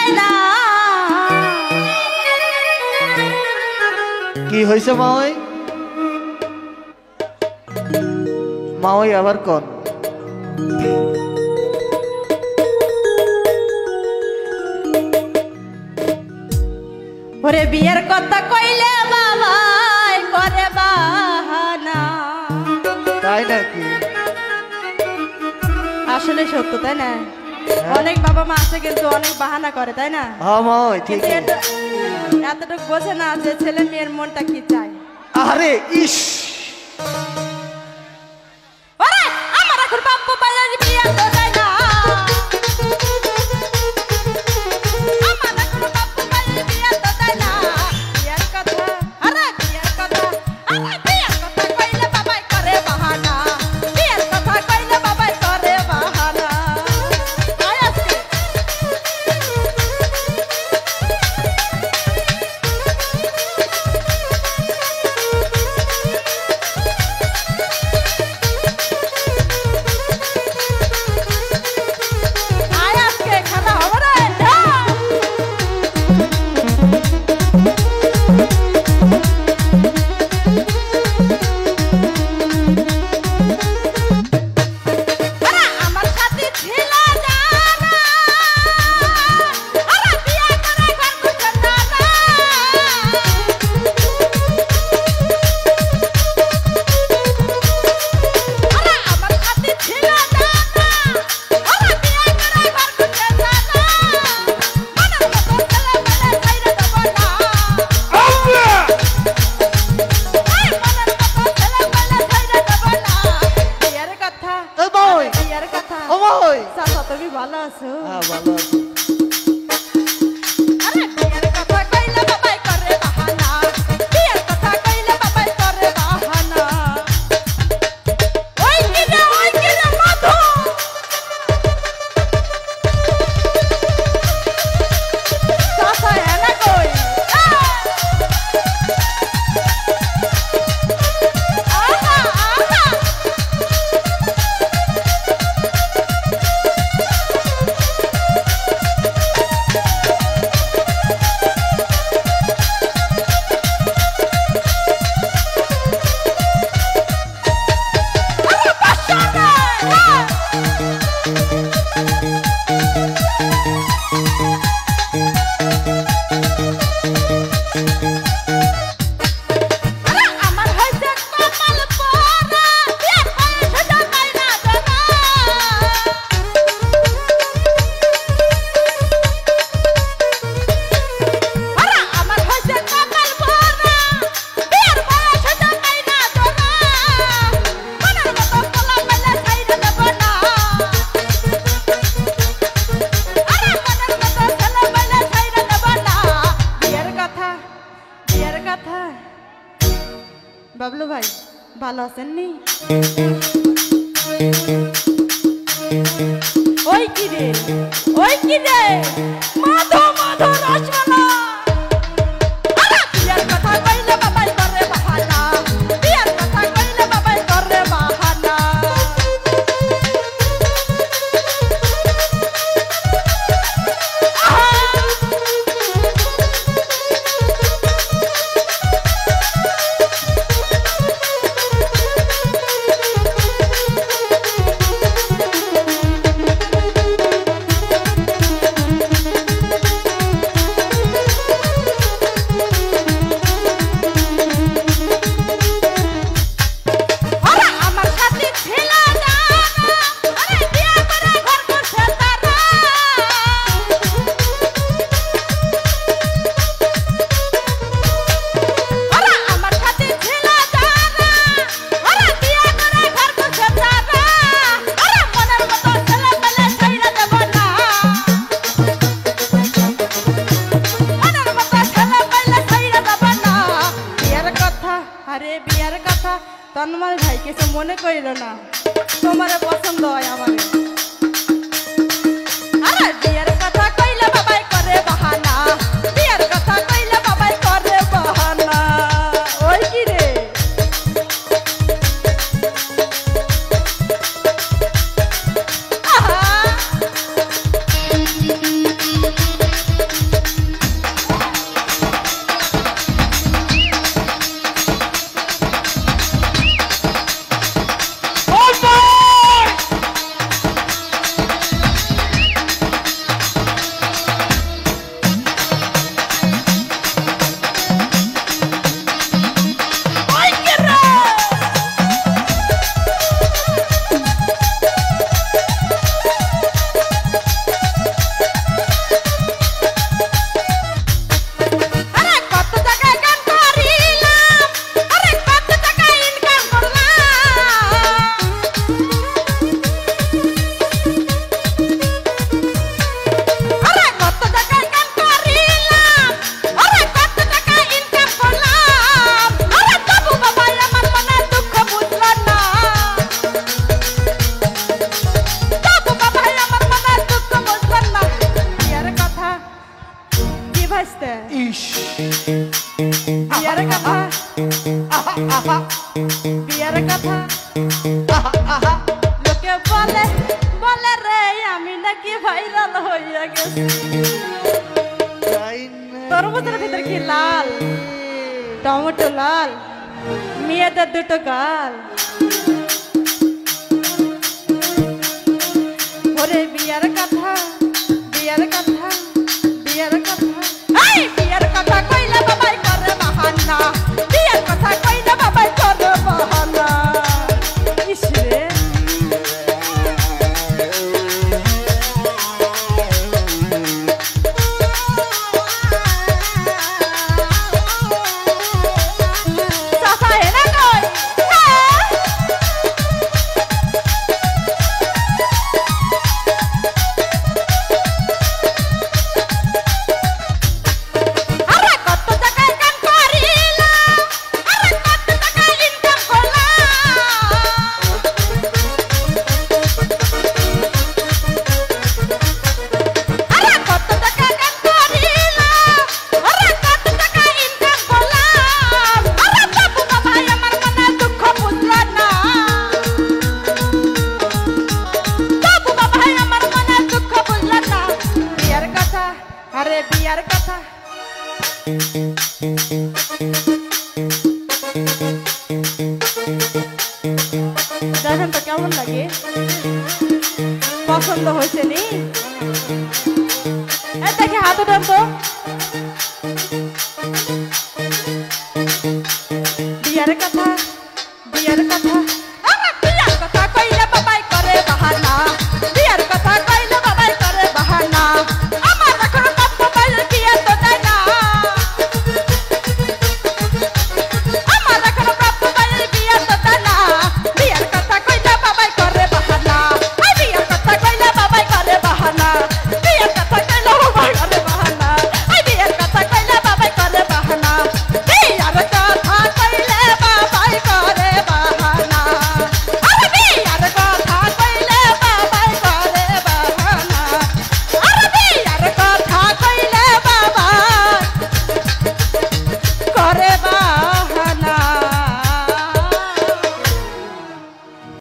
দেয় না। কি হয়েছে মাওই? মাওই আবার কোন? ওরে বিয়ের কথা কইলে বাবাই করে বাহানা। তাই নাকি? আসলে সত্য তাই না? অনেক বাবা মা আছে কিন্তু অনেক বাহানা করে তাই না? হ্যাঁ মাওই ঠিক। এতটুকু বোঝে না যে ছেলে মেয়ের মনটা কি চায়। আরে ইস, ওরে আমার এখন বাপ্পু বাইরের বিয়ে তো দেয় না। আমার এখন বাপ্পু বাইরের বিয়ে তো দেয় না। বিয়ের কথা, আরে বিয়ের কথা, আরে বিয়ের কথা কইলে বাবাই করে বাহানা। বিয়ের কথা কইলে বাবাই করে বাহানা। আয় আজকে খেলা হবে রে। আরে আমার সাথে ছিল জানা, আরে বিয়ে করে ঘর গুছান না না। আরে আমার সাথে ছিল জানা, আরে বিয়ে করে ঘর গুছান না না। মনের মতো ছেলে মেলে ছাইরে দেব না। আল্লাহ! এই মনের মতো ছেলে মেলে ছাইরে দেব না। বিয়ের কথা, এ মাওই, বিয়ের কথা। ও মাওই। চাচা তুমি ভালো আছো? হ্যাঁ ভালো আছি। আরে বিয়ের কথা কইলে বাবাই করে বাহানা। বিয়ের কথা কইলে বাবাই করে বাহানা। ওই কি রে মধু। চাচা এলা কই? আহা আহা। আরে বাসা নাই। আরে আমার হইছে কপাল পোড়া। বিয়ের বয়সে জামাই না জানা। আরে আমার হইছে কপাল পোড়া। বিয়ের বয়সে জামাই না জানা। মনের মতো পোলা পেলে ছাইরে দেব না। আরে মনের মতো ছেলে পেলে ছাইরে দেব না। বিয়ের কথা, বিয়ের কথা। বাবলু ভাই ভালো আছেন নি? ওই কি রে, ওই কি রে মধু মধু রসমালাই। আরে বিয়ের কথা কইলে বাবাই করে বাহানা। বিয়ের কথা কইলে বাবাই করে বাহানা। বিয়ার কথা আহা আহা বিয়ার কথা আহা আহা লোকে বলে বলে রে আমি নাকি ভাইরাল হইয়া গেছি যাই না তরমুজের ভিতর কি লাল টমেটো লাল মেয়েদের দুটো গাল ওরে বিয়ার কথা বিয়ার কথা বিয়ার কথা এই বিয়ার কথা কইলে বাবাই করে বাহানা বিয়ার কথা কইলে বাবাই করে বাহানা ইসরে চাচা এরা কই আরে কত টাকা ইনকাম করিলা আরে কত টাকা ইনকাম করলা আরে কত টাকা ইনকাম করিলা আরে কত টাকা ইনকাম করলা আরে বাবু বাবা আমার মনে দুঃখ বুঝলা না বাবু বাবা আমার মনে দুঃখ বুঝলা না বিয়ার কথা আরে বিয়ার কথা দেখেন তো কেমন লাগে পছন্দ হয়েছে নি দেখে হাত উঠান তো বিয়ার কথা বিয়ার কথা